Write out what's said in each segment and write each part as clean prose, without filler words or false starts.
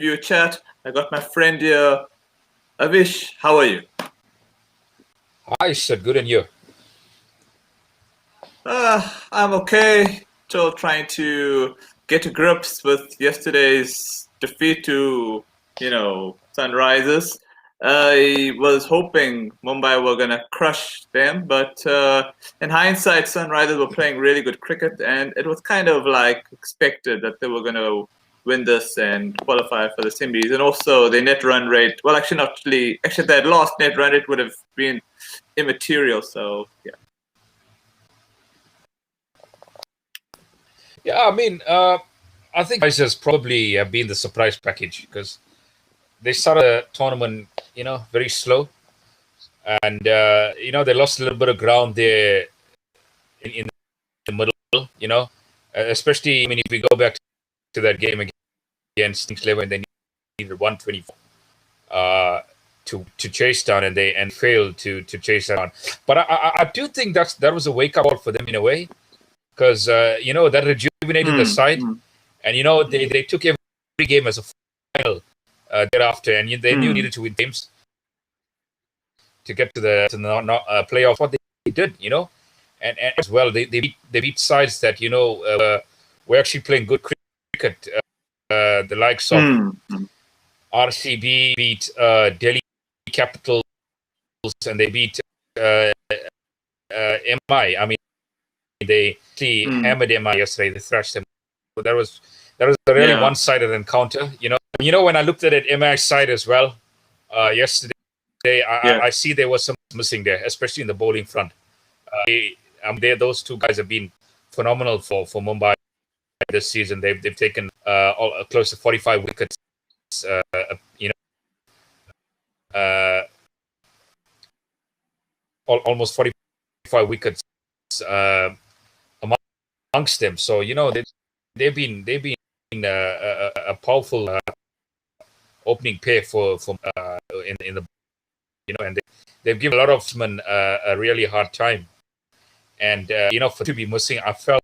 you chat. I got my friend here, Avish. How are you? Hi, Sid. Good and you? I'm okay. Still trying to get to grips with yesterday's defeat to, Sunrisers. I was hoping Mumbai were gonna crush them, but in hindsight, Sunrisers were playing really good cricket, and it was kind of like expected that they were gonna win this and qualify for the semis. And also, the net run rate. Well, actually, not really. Actually, their lost net run rate would have been immaterial. So yeah. Yeah, I think guys has probably been the surprise package because they started the tournament, very slow, and they lost a little bit of ground there in the middle, especially if we go back to that game against Kings 11, they needed 124 to chase down, and they failed to chase down. But I do think that was a wake up call for them in a way because that rejuvenated the side, and they took every game as a final thereafter, and they knew needed to win games to get to the playoff. What they did, and as well they beat sides that were actually playing good cricket. The likes of RCB beat Delhi Capitals, and they beat MI. They hammered MI yesterday. They thrashed them. So that was a really one-sided encounter. When I looked at it, MI side as well yesterday, I see there was some missing there, especially in the bowling front. Those two guys have been phenomenal for Mumbai this season. They've taken close to 45 wickets. Almost 45 wickets amongst them. So they've been a powerful opening pair for in the and they've given a lot of men a really hard time. And for to be missing, I felt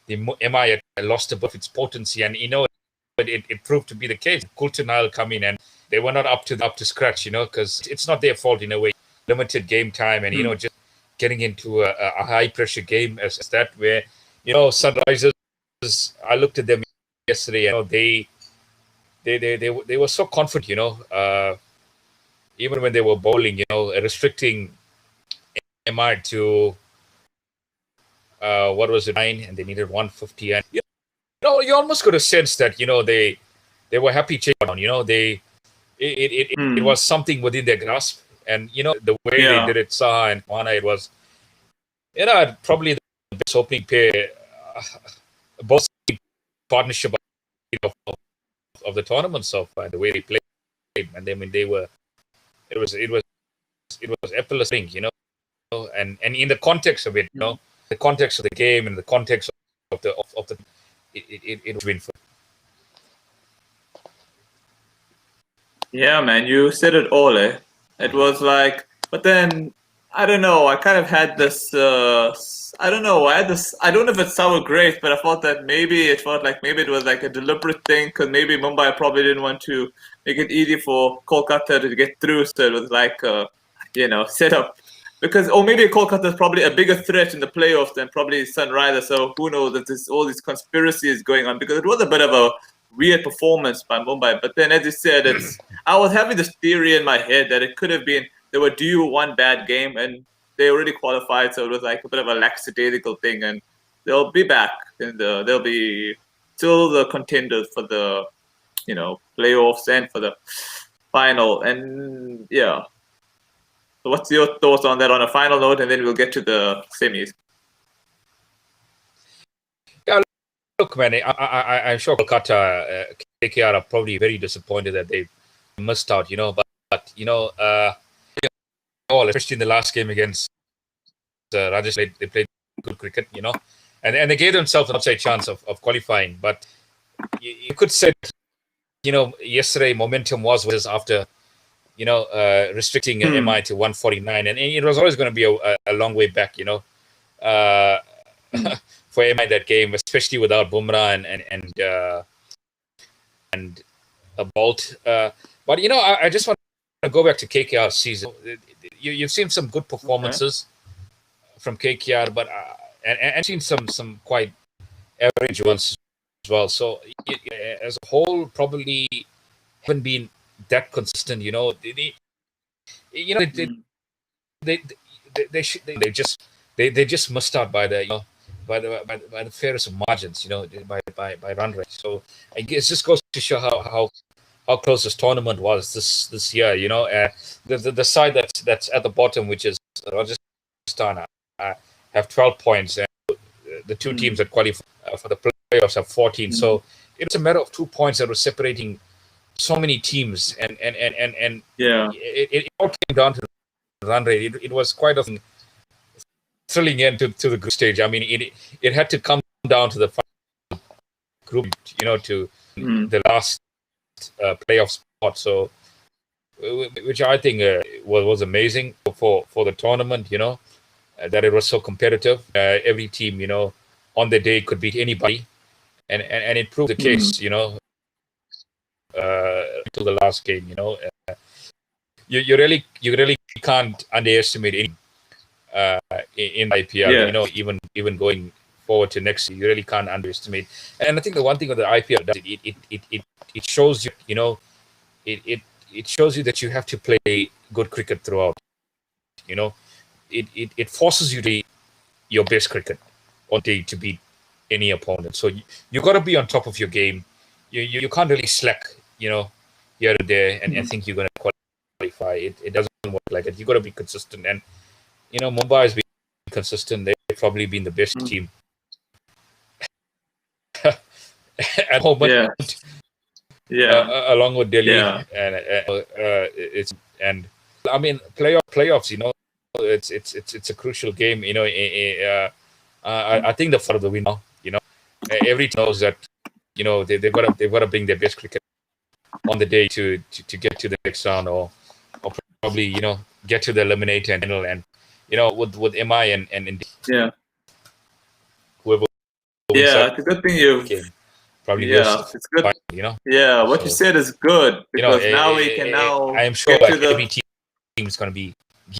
the MI had lost a bit of its potency, and it proved to be the case. Kultanal come in, and they were not up to scratch, because it's not their fault in a way. Limited game time, and just getting into a high pressure game as that, where Sunrisers. I looked at them yesterday, and they were so confident, even when they were bowling, restricting MI to what was it, 9, and they needed 150, and you almost got a sense that they were happy chasing on. It was something within their grasp, and the way they did it, Saha and Mana, it was probably the best opening pair, both partnership of the tournament so far. The way they played, and they were, it was effortless thing, and in the context of it, the context of the game and the context of the it was win for. Yeah, man, you said it all, eh? It was like, but then I don't know. I kind of had this. I don't know. I had this. I don't know if it's sour grapes, but I thought that maybe it was like a deliberate thing because maybe Mumbai probably didn't want to make it easy for Kolkata to get through. So it was like, set up because, or maybe Kolkata is probably a bigger threat in the playoffs than probably Sunrisers. So who knows that there's all these conspiracies going on because it was a bit of a weird performance by Mumbai. But then, as you said, I was having this theory in my head that it could have been they were due one bad game and they already qualified, so it was like a bit of a lackadaisical thing, and they'll be back and they'll be still the contenders for the playoffs and for the final. And yeah, so what's your thoughts on that on a final note, and then we'll get to the semis. Yeah, look, man, I'm sure Kolkata, KKR are probably very disappointed that they missed out, but especially in the last game against Rajasthan, they played good cricket, and they gave themselves an outside chance of qualifying. But you could say, yesterday momentum was just after, restricting MI to 149, and it was always going to be a long way back, for MI that game, especially without Bumrah and a bolt. But I just want to go back to KKR season. You've seen some good performances from KKR, but and seen some quite average ones as well. So as a whole, probably haven't been that consistent. They they just missed out by the by the fairest of margins. By run rate. So I guess this goes to show how close this tournament was this year. The side that's at the bottom, which is Rajasthan, have 12 points, and the two teams that qualify for the playoffs have 14. So it's a matter of 2 points that were separating so many teams, and it all came down to the run rate. It was quite a thrilling end to the group stage. I mean, it had to come down to the final group, to the last playoff spot. So, which I think was amazing for the tournament. That it was so competitive. Every team, on the day could beat anybody, and it proved the case. To the last game. You really can't underestimate any in IPL. Even going forward to next year, you really can't underestimate. And I think the one thing that the IPL does, it shows you, it shows you that you have to play good cricket throughout. It forces you to play your best cricket on day to beat any opponent. So you got to be on top of your game. You can't really slack, here and there, and think you're going to qualify. It doesn't work like that. You got to be consistent, and Mumbai has been consistent. They've probably been the best team at home, along with Delhi, and I mean playoffs. It's a crucial game. I think the for the win now. Every team knows that they've got to bring their best cricket on the day to get to the next round, or probably get to the eliminator and final, and with MI and whoever. It's a good thing you've. Probably it's good. What you said is good, because now we can now. I am sure every team is going to be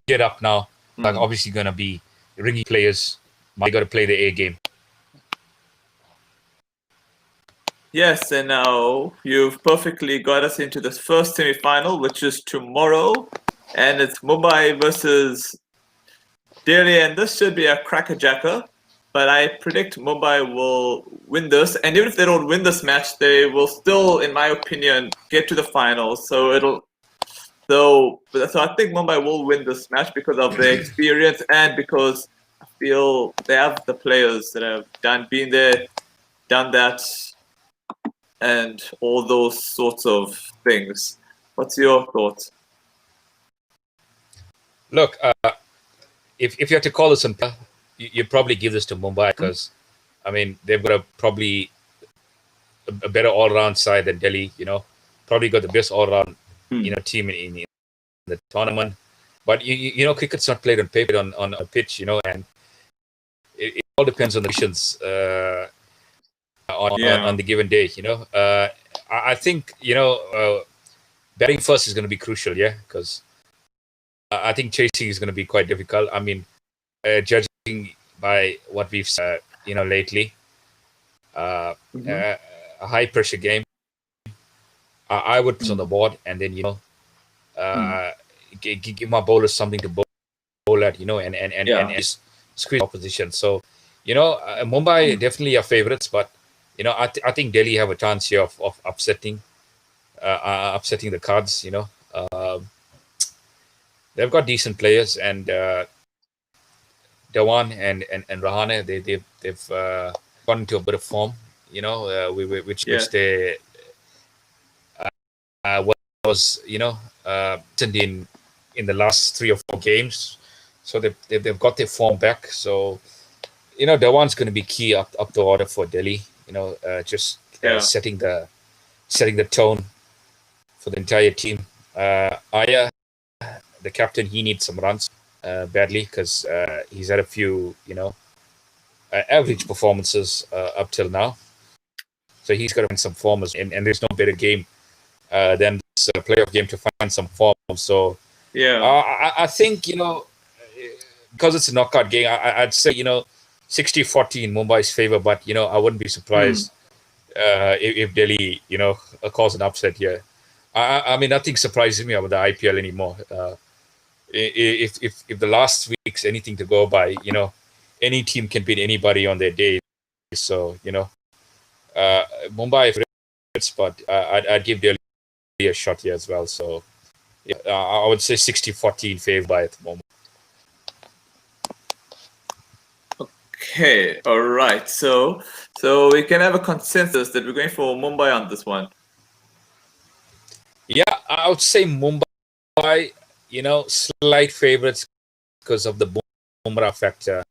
geared up now. Like obviously going to be ringy players. They got to play the A game. Yes, and now you've perfectly got us into this first semi-final, which is tomorrow, and it's Mumbai versus Delhi, and this should be a crackerjacker. But I predict Mumbai will win this, and even if they don't win this match, they will still, in my opinion, get to the finals. So I think Mumbai will win this match because of their experience, and because I feel they have the players that have been there, done that, and all those sorts of things. What's your thoughts? Look, if you had to call this on, you'd probably give this to Mumbai, because, I mean, they've got probably a better all-round side than Delhi. Probably got the best all-round team in the tournament. But cricket's not played on paper, on a pitch. And it all depends on the conditions on the given day. I think batting first is going to be crucial, because I think chasing is going to be quite difficult. I mean, judging by what we've seen, lately, a high pressure game. I would put on the board, and then give my bowlers something to bowl at, and just squeeze opposition. So, Mumbai definitely are favorites, but I think Delhi have a chance here of upsetting the cards. They've got decent players, and Dhawan and Rahane, they've gone into a bit of form, which they was in the last 3 or 4 games, so they've got their form back. So Dhawan's going to be key up the order for Delhi. Setting the tone for the entire team. Aya, the captain, he needs some runs badly, because he's had a few average performances up till now. So he's got to win some form, and there's no better game than this playoff game to find some form. So Yeah. I think, because it's a knockout game, I'd say, 60-40 in Mumbai's favor, but, I wouldn't be Hmm. surprised if Delhi, cause an upset here. I mean, nothing surprises me about the IPL anymore. If the last week's anything to go by, any team can beat anybody on their day. So, Mumbai favorites, but I'd give Delhi a shot here as well. So, yeah, I would say 60-40 in favor by at the moment. Okay. All right. So we can have a consensus that we're going for Mumbai on this one. Yeah, I would say Mumbai, slight favorites because of the Bumrah factor.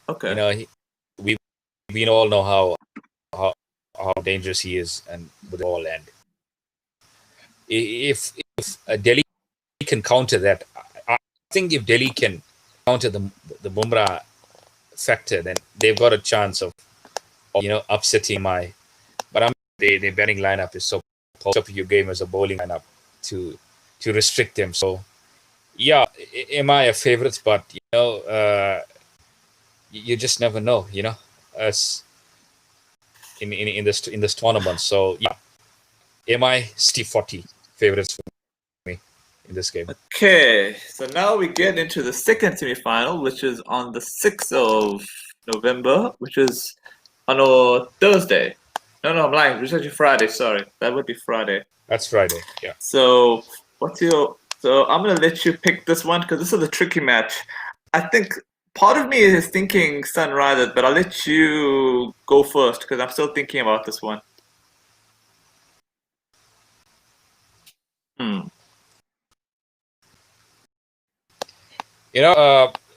Okay. We all know how dangerous he is and with the ball. And if Delhi can counter that, I think if Delhi can counter the Bumrah factor, then they've got a chance of upsetting my. But their batting lineup is so up your game as a bowling lineup to restrict them. So yeah, am I a favorite? But you just never know. As in this tournament. So yeah, am I Steve 40 favorites for me in this game? Okay. So now we get into the second semi-final, which is on the 6th of November, which is on a Thursday. No, I'm lying. It's actually Friday. Sorry, that would be Friday. That's Friday. Yeah. So So I'm gonna let you pick this one because this is a tricky match. I think part of me is thinking Sunrisers, but I'll let you go first because I'm still thinking about this one. Hmm.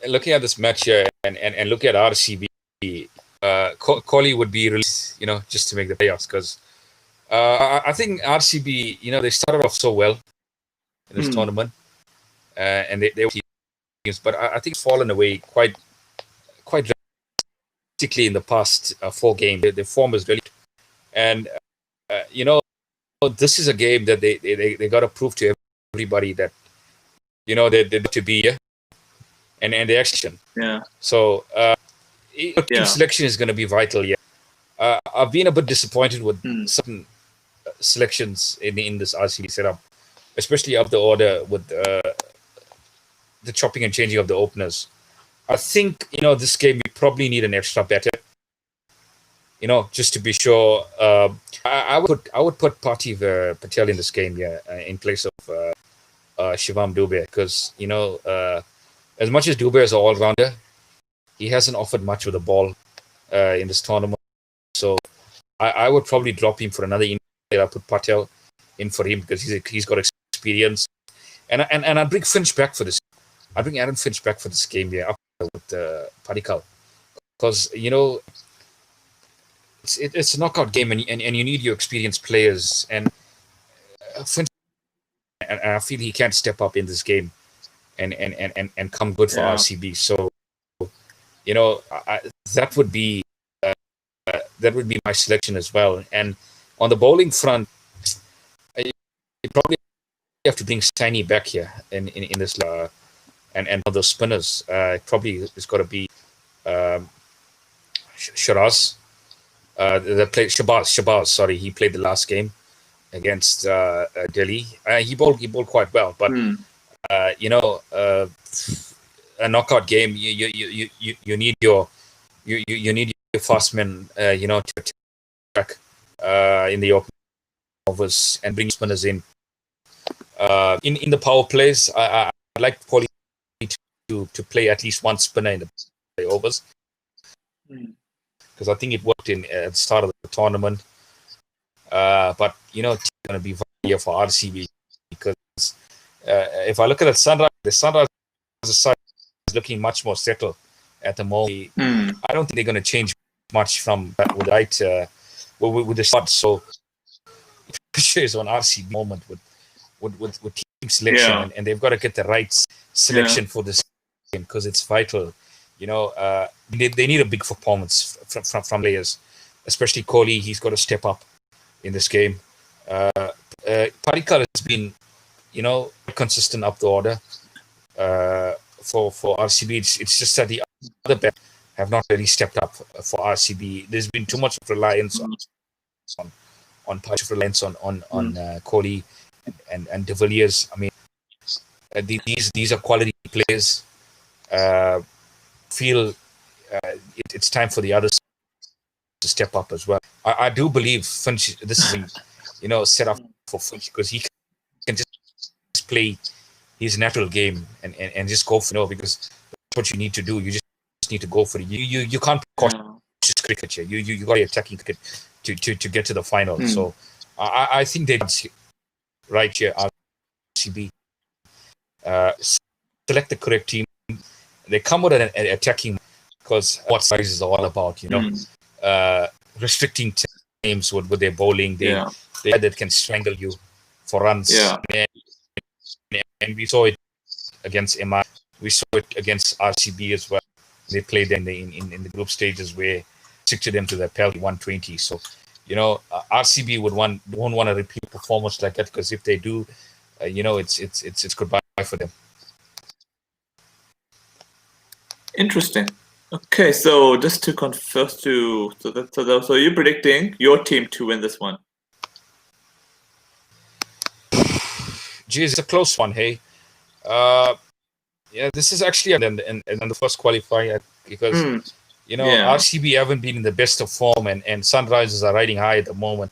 Looking at this match here and looking at RCB, Kohli would be released, just to make the playoffs because I think RCB, they started off so well in this tournament, and they were teams, but I think it's fallen away quite drastically in the past 4 games. The form is really, and this is a game that they got to prove to everybody that they're to be here, and the action. Yeah. So team selection is going to be vital. Yeah, I've been a bit disappointed with certain selections in this RCB setup, especially up the order with the chopping and changing of the openers. I think this game we probably need an extra batter. Just to be sure. I would put Parthiv Patel in this game, yeah, in place of Shivam Dube, because as much as Dube is an all-rounder, he hasn't offered much with the ball in this tournament. So I would probably drop him for another inning. I put Patel in for him because he's got experience, and I'd bring Finch back for this. I'd bring Aaron Finch back for this game, yeah, with Padikal, because it's a knockout game, and you need your experienced players, and Finch, and I feel he can't step up in this game and come good for RCB. So that would be my selection as well. And on the bowling front, you probably have to bring Saini back here in this and those spinners. Probably it's got to be Shiraz. Shabazz. Sorry, he played the last game against Delhi. He bowled quite well, but a knockout game, you need your fast men, to attack in the open overs and bring spinners in. In the power plays, I'd like Kohli to play at least one spinner in the overs, because I think it worked at the start of the tournament. But it's going to be here for RCB because if I look at the Sunrise side is looking much more settled at the moment. I don't think they're going to change much from with the start. So pressure is on RCB moment with team selection, and they've got to get the right selection for this game because it's vital. They need a big performance from players, especially Kohli. He's got to step up in this game. Parikar has been, consistent up the order for RCB. It's just that the other bets have not really stepped up for RCB. There's been too much reliance on Kohli and De Villiers. I mean, these are quality players. Feel it's time for the others to step up as well. I do believe Finch. This is set up for Finch because he can just play his natural game and just go for because that's what you need to do. You just need to go for it. You can't cautious cricket here. You got to attacking cricket to get to the final. So I think they right here RCB select the correct team. They come with an attacking because what size is all about, restricting teams with their bowling. They that can strangle you for runs. And we saw it against MI. We saw it against RCB as well. They played in the group stages where stick to them to the penalty 120. So, RCB won't want to repeat performance like that because if they do, it's goodbye for them. Interesting. Okay, so just to confirm, so you're predicting your team to win this one? Geez, it's a close one, hey. This is actually and the first qualifier because RCB haven't been in the best of form and Sunrisers are riding high at the moment.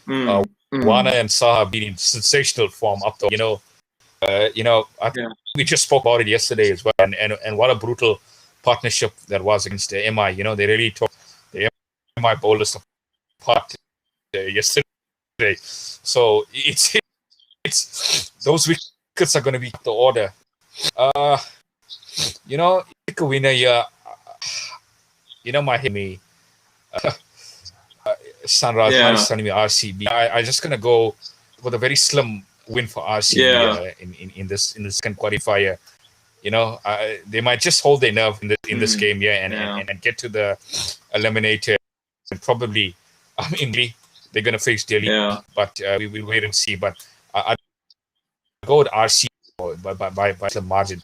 Warner and Saha have been in sensational form up there. I think we just spoke about it yesterday as well, and what a brutal partnership that was against the MI. They really took the MI bowlers apart yesterday. So it's those wickets are going to be the order. Pick a winner here. My Sunrise is telling me RCB. I just gonna go with a very slim win for RCB in this second qualifier. They might just hold their nerve in this game, and get to the eliminator. And probably, they're gonna face Delhi, but we will wait and see. But I go with RCB by the margin.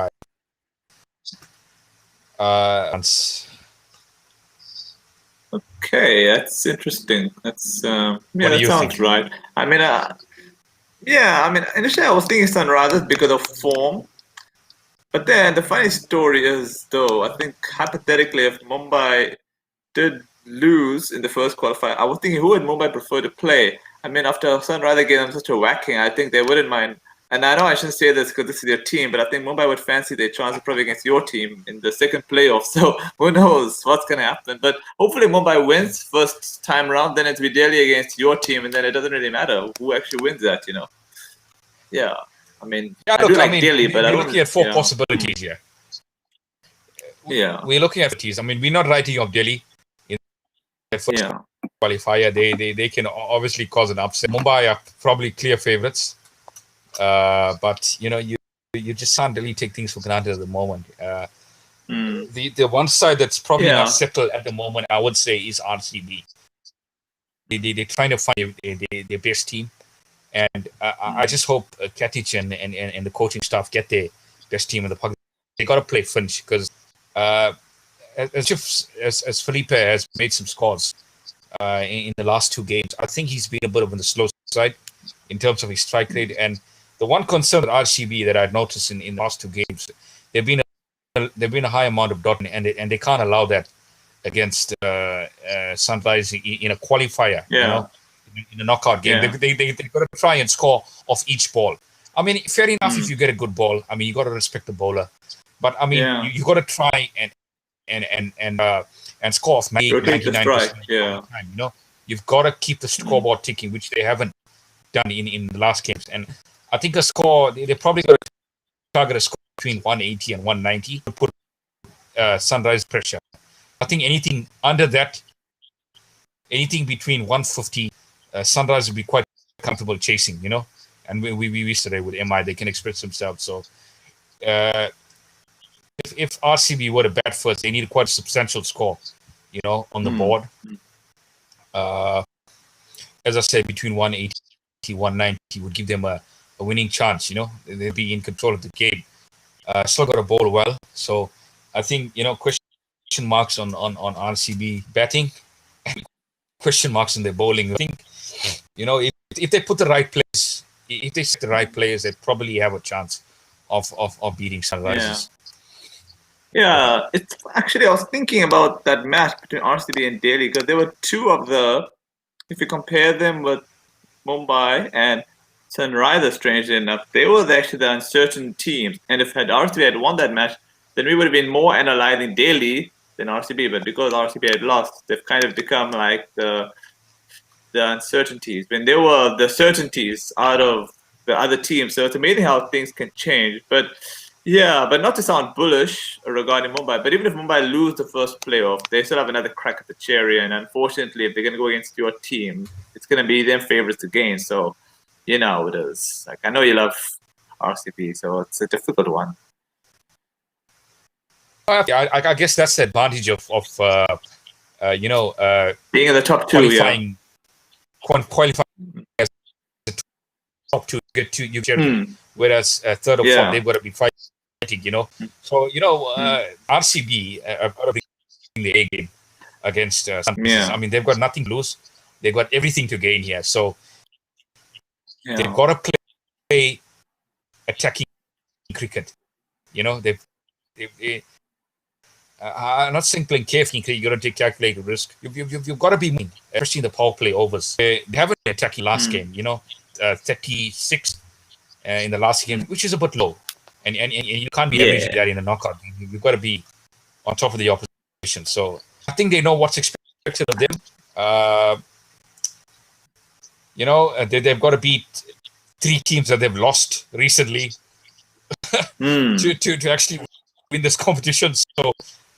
Okay, that's interesting. That's that sounds right. Initially I was thinking Sunrisers because of form, but then the funny story is, though, I think hypothetically, if Mumbai did lose in the first qualifier, I was thinking who would Mumbai prefer to play? After Sunrisers gave them such a whacking, I think they wouldn't mind. And I know I shouldn't say this because this is your team, but I think Mumbai would fancy their chances probably against your team in the second playoff. So who knows what's going to happen. But hopefully Mumbai wins first time round, then it's be Delhi against your team, and then it doesn't really matter who actually wins that, Yeah. Delhi, but we're looking at four possibilities here. We're looking at these. We're not writing off Delhi in the first qualifier. They can obviously cause an upset. Mumbai are probably clear favorites. But you just can't really take things for granted at the moment. The one side that's probably not settled at the moment, I would say, is RCB. They're trying to find their best team, and I just hope Katic and the coaching staff get their best team in the pocket. They got to play Finch because as Felipe has made some scores in the last two games, I think he's been a bit on the slow side in terms of his strike rate. And the one concern with RCB that I've noticed in the last two games, there've been a high amount of dot, and they can't allow that against Sunrise in a qualifier. In a knockout game, they got to try and score off each ball. Fair enough if you get a good ball. You got to respect the bowler, but you got to try and score off 99% of the time. You've got to keep the scoreboard ticking, which they haven't done in the last games. And I think a score, they're probably going to target a score between 180 and 190 to put Sunrise pressure. I think anything under that, anything between 150, Sunrise will be quite comfortable chasing, And we yesterday with MI, they can express themselves. So if RCB were to bat first, they need quite a substantial score, on the board. As I say, between 180 190 would give them a winning chance. They'll be in control of the game. Still got to bowl well. So I think, question marks on RCB batting and question marks on their bowling. I think, if they put the right players, if they set the right players, they probably have a chance of beating Sunrisers. Yeah, it's actually, I was thinking about that match between RCB and Delhi because there were two of if you compare them with Mumbai and Sunrisers, strangely enough, they were actually the uncertain teams. And if RCB had won that match, then we would have been more analyzing Delhi than RCB. But because RCB had lost, they've kind of become like the uncertainties. When they were the certainties out of the other teams. So it's amazing how things can change. But yeah, but not to sound bullish regarding Mumbai, but even if Mumbai lose the first playoff, they still have another crack at the cherry. And unfortunately, if they're going to go against your team, it's going to be them favorites to gain. So, you know how it is. Like, I know you love RCB, so it's a difficult one. I guess that's the advantage of being in the top two, qualifying as the top two, you get whereas third or fourth, they've got to be fighting. So RCB have got to bring the A game against Sunrisers. I mean, they've got nothing to lose; they've got everything to gain here. So they've got to play attacking cricket. I'm not saying playing carefully cricket. You got to take calculated risk. You've got to be mean, especially in the power play overs. They haven't been attacking last game. 36 in the last game, which is a bit low. And you can't be averaging that in a knockout. You've got to be on top of the opposition. So I think they know what's expected of them. They've got to beat 3 teams that they've lost recently to actually win this competition. So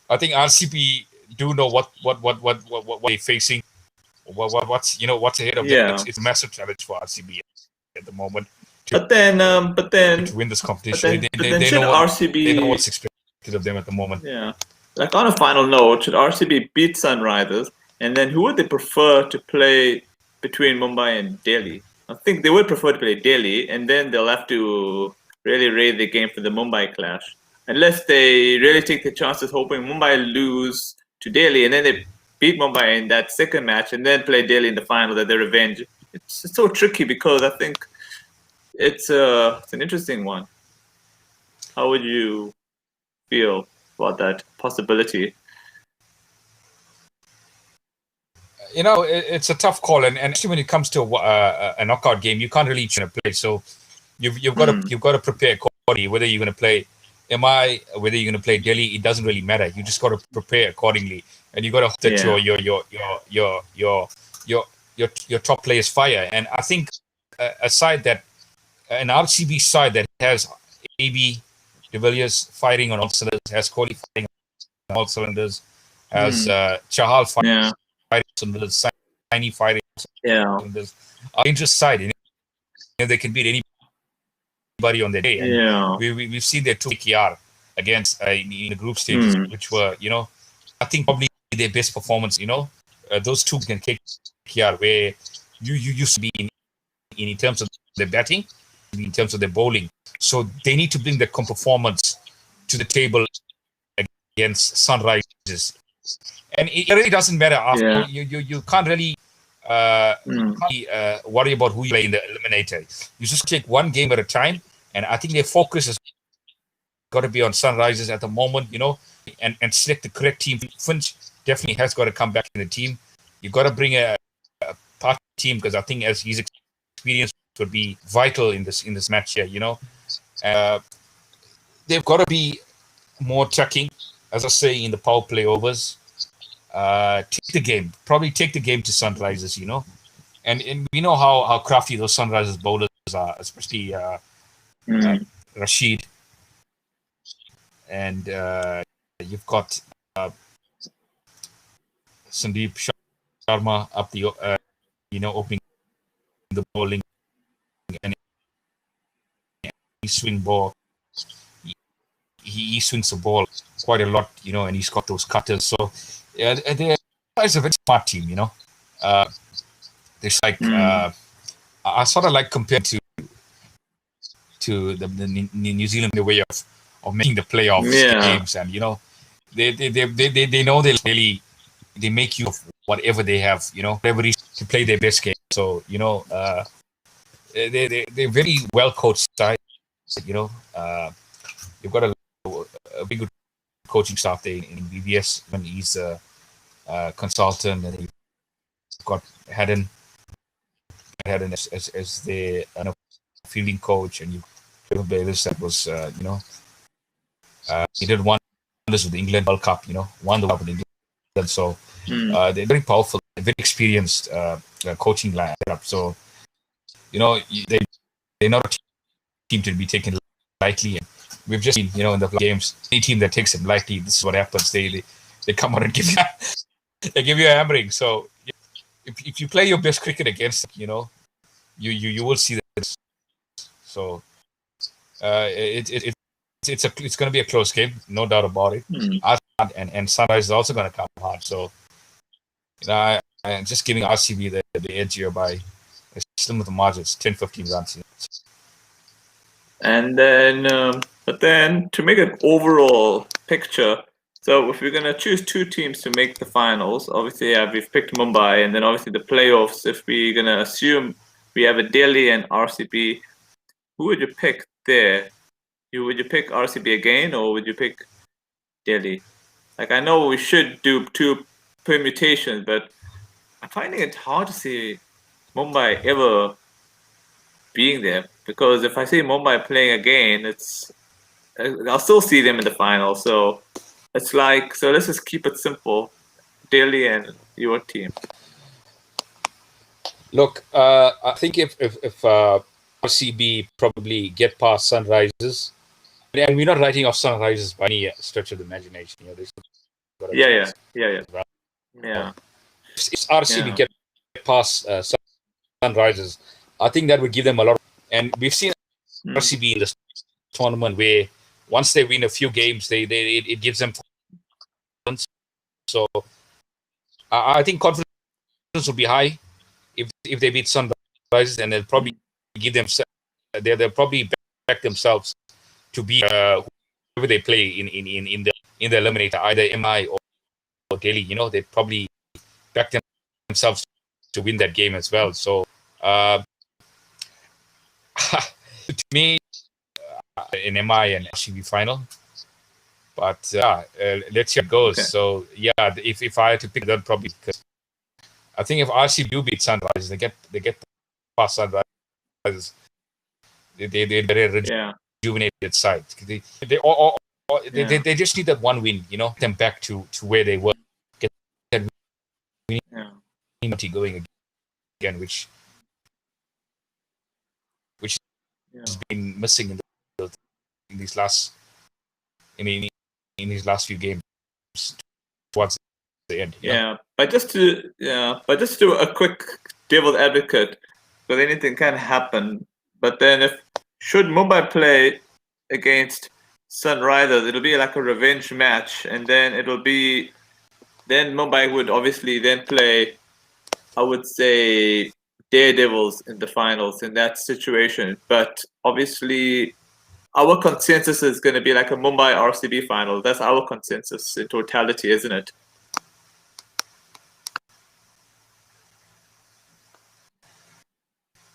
I think RCB do know what they're facing. What's ahead of them. It's a massive challenge for RCB at the moment. To win this competition, they know what's expected of them at the moment. Yeah. Like on a final note, should RCB beat Sunrisers, and then who would they prefer to play between Mumbai and Delhi? I think they would prefer to play Delhi, and then they'll have to really raise the game for the Mumbai clash. Unless they really take the chances, hoping Mumbai lose to Delhi, and then they beat Mumbai in that second match, and then play Delhi in the final, that their revenge. It's so tricky because I think it's an interesting one. How would you feel about that possibility? It's a tough call, and actually when it comes to a knockout game, you can't really play. So you've got to prepare accordingly. Whether you're going to play MI, whether you're going to play Delhi, it doesn't really matter. You just got to prepare accordingly, and you got to hope that your top players fire. And I think a side that an RCB side that has AB de Villiers firing on all cylinders, has Kohli firing on all cylinders, has Chahal firing on cylinders, Saini firing on cylinders. A dangerous side. They can beat anybody on their day. And we've seen their 2 KR against in the group stages, which were, I think probably their best performance. Those 2 can take KR where you used to be in terms of their batting, in terms of their bowling. So they need to bring the performance to the table against Sunrisers. And it really doesn't matter after you can't really worry about who you play in the eliminator. You just take one game at a time, and I think their focus has got to be on Sunrisers at the moment, and select the correct team. Finch definitely has got to come back in the team. You've got to bring a part team, because I think as his experience would be vital in this match here. They've got to be more checking, as I say, in the power play overs. Take the game to Sunrisers, and we know how crafty those Sunrisers bowlers are, especially Rashid, and you've got Sandeep Sharma up the opening the bowling, and he swing ball. He swings the ball quite a lot, and he's got those cutters. So they're a very smart team, There's like I sort of like compared to the New Zealand the way of making the playoffs Yeah. games, and they know they make you of whatever they have, whatever it is to play their best game. So they're very well coached side. You've got a big good coaching staff there in BBS when he's a consultant, and you've got Haddon as the fielding coach, and you have Bayliss that was he did wonders with the England World Cup, won the World Cup with England. So they're very powerful, very experienced coaching lineup. So they're not a team to be taken lightly. And we've just seen, in the games, any team that takes them lightly, this is what happens. They come out and give you a hammering. So if you play your best cricket against them, you will see this. So it's going to be a close game, no doubt about it. And Sunrise is also going to come hard. So I'm just giving RCB the edge here by still with the margins, 10-15 runs. And then, but then to make an overall picture, so if we're gonna choose two teams to make the finals, obviously we've picked Mumbai, and then obviously the playoffs. If we're gonna assume we have a Delhi and RCB, who would you pick there? Would you pick RCB again, or would you pick Delhi? Like, I know we should do two permutations, but I'm finding it hard to see Mumbai ever being there, because if I see Mumbai playing again, I'll still see them in the final. So it's like, so let's just keep it simple. Delhi and your team. Look, I think if RCB probably get past Sunrisers, and we're not writing off Sunrisers by any stretch of the imagination. Yeah. If RCB get past Sunrisers, I think that would give them a lot. And we've seen RCB in this tournament where once they win a few games, it gives them confidence. So I think confidence will be high if they beat Sunrisers, and they'll probably they'll probably back themselves to be whoever they play in the eliminator, either MI or Delhi. They probably back themselves to win that game as well. So to me, an MI and RCB final, but let's see how it goes. Okay. So if I had to pick that, probably, because I think if RCB do beat Sunrisers, they get past Sunrisers. They're rejuvenated side. They just need that one win, them back to where they were, get that winning going again, which has been missing in these last few games towards the end. But just to do a quick devil's advocate, because anything can happen. But then should Mumbai play against Sunrisers, it'll be like a revenge match, and then then Mumbai would obviously then play, I would say, Daredevils in the finals in that situation. But obviously our consensus is going to be like a Mumbai RCB final. That's our consensus in totality, isn't it?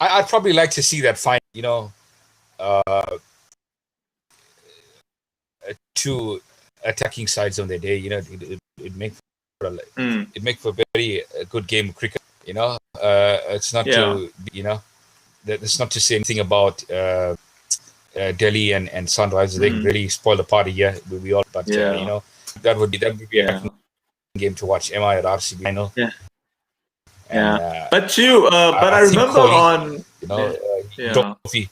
I'd probably like to see that final, two attacking sides on the day. It make for a very good game of cricket. It's not that's not to say anything about Delhi and Sunrisers. They really spoil the party. We all, but that would be a game to watch. MI at RCB final. And, but I remember Kohli, trophy.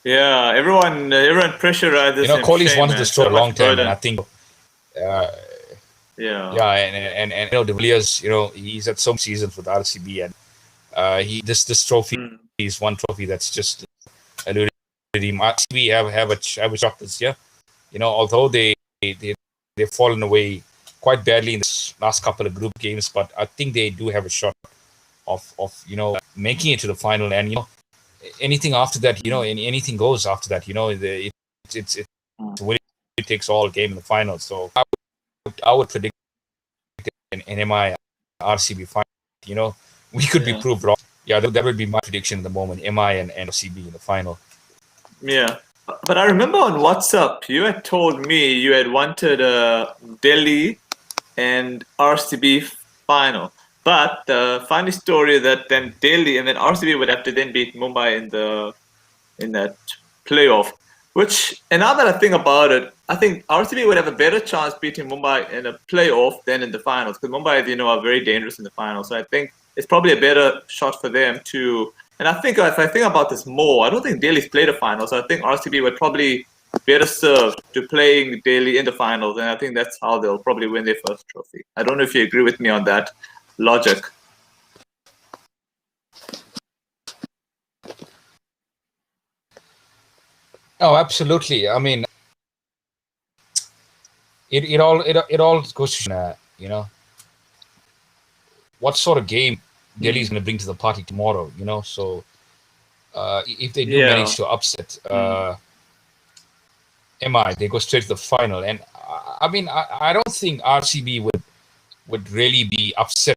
Yeah, everyone pressurizes him. Kohli's wanted this for a long time, and I think. And De Villiers, he's had some seasons with RCB, and this trophy is one trophy that's just eluded him. RCB have a shot this year, although they've fallen away quite badly in the last couple of group games, but I think they do have a shot making it to the final, and anything after that, anything goes after that. It's a winner takes all game in the final. So I would predict an MI RCB final. We could be proved wrong. Yeah, that would be my prediction at the moment. MI and RCB in the final. Yeah. But I remember on WhatsApp, you had told me you had wanted Delhi and RCB final. But the funny story that then Delhi and then RCB would have to then beat Mumbai in that playoff. Which, and now that I think about it, I think RCB would have a better chance beating Mumbai in a playoff than in the finals, because Mumbai, are very dangerous in the finals. So I think it's probably a better shot for them to. And I think if I think about this more, I don't think Delhi's played a final, so I think RCB would probably better served to playing Delhi in the finals, and I think that's how they'll probably win their first trophy. I don't know if you agree with me on that logic. Oh, absolutely. I mean, it all goes to what sort of game Delhi is going to bring to the party tomorrow. So if they do manage to upset MI, they go straight to the final. And I mean, I don't think RCB would really be upset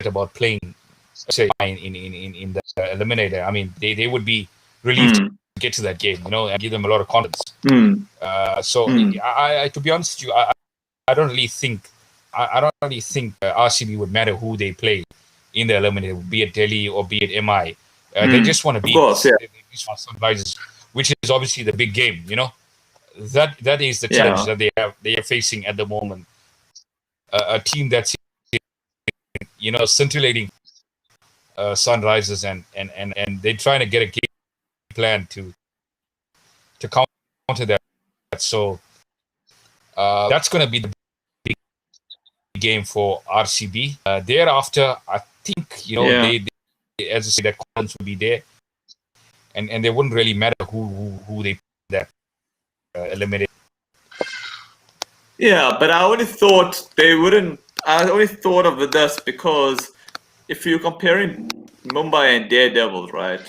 about playing, say, in the eliminator. I mean, they would be relieved to get to that game, and give them a lot of confidence. I to be honest with you, I don't really think RCB would matter who they play in the eliminator, be it Delhi or be it MI. They just want to beat Sunrisers, which is obviously the big game. That is the challenge that they are facing at the moment. A team that's scintillating Sunrisers, and they're trying to get a game plan to counter that. So that's going to be the big game for RCB. Thereafter, I think they as I say, that confidence will be there, and they wouldn't really matter who they that eliminate. Yeah, but I only thought they wouldn't. I only thought of this because if you're comparing Mumbai and Daredevils, right?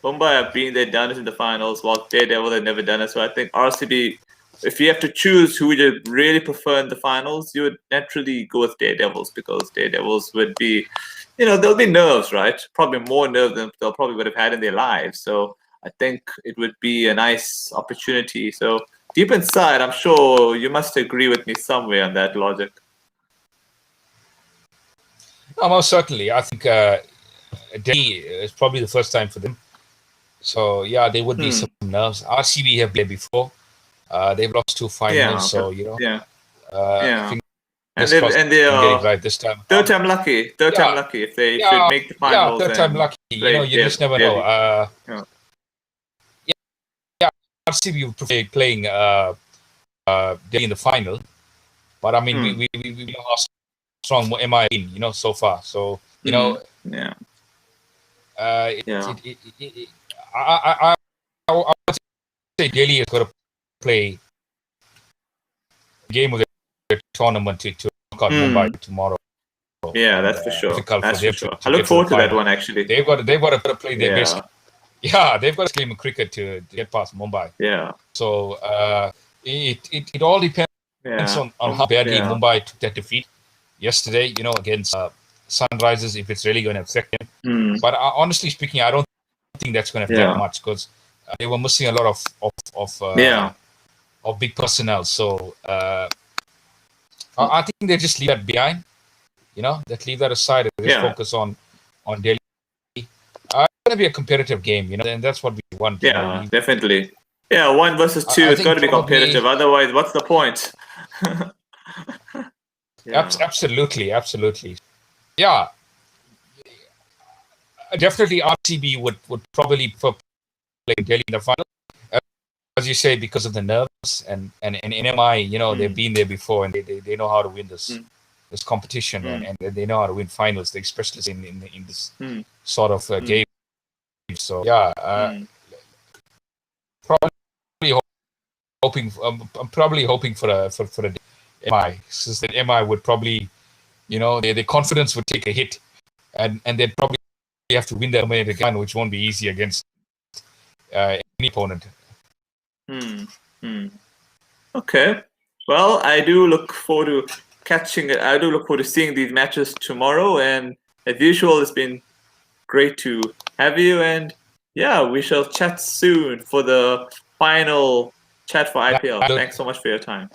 Mumbai have been there, done it in the finals, while Daredevils have never done it. So I think RCB, if you have to choose who you really prefer in the finals, you would naturally go with Daredevils, because Daredevils would be, there'll be nerves, right? Probably more nerves than they'll probably would have had in their lives. So I think it would be a nice opportunity. So deep inside, I'm sure you must agree with me somewhere on that logic. No, most certainly. I think Delhi is probably the first time for them. So, yeah, there would be some nerves. RCB have played before. They've lost 2 finals, so, And they are getting right this time. Third time lucky. Third time lucky if they should make the finals. Yeah, third time lucky. You just never know. RCB would prefer playing Delhi in the final. But, I mean, we know how strong MI been, so far. So, I would say Delhi is going to play a game of the tournament to knock out Mumbai tomorrow. Yeah, that's for sure. That's for sure. I look forward to that one, actually. They've got to play their best. Yeah, they've got a game of cricket to get past Mumbai. Yeah. So it all depends on how badly Mumbai took that defeat yesterday, against Sunrisers, if it's really going to affect them. But honestly speaking, I don't think that's going to affect much, because they were missing a lot of big personnel. So I think they just leave that behind. That leave that aside and just focus on Delhi. It's going to be a competitive game, and that's what we want. Yeah, definitely. Yeah, 1 versus 2. It's got to be competitive. Otherwise, what's the point? Absolutely. Yeah, definitely RCB would probably play Delhi in the final, as you say, because of the nerves, and NMI, they've been there before, and they know how to win this competition, and they know how to win finals. They're specialists in this sort of game. So probably hoping. I'm probably hoping for the MI, since that MI would probably, their confidence would take a hit and they'd probably have to win the eliminator game, which won't be easy against any opponent. Okay. Well, I do look forward to catching it. I do look forward to seeing these matches tomorrow. And as usual, it's been great to have you. And yeah, we shall chat soon for the final chat for IPL. Thanks so much for your time.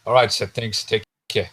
All right, so thanks. Take care.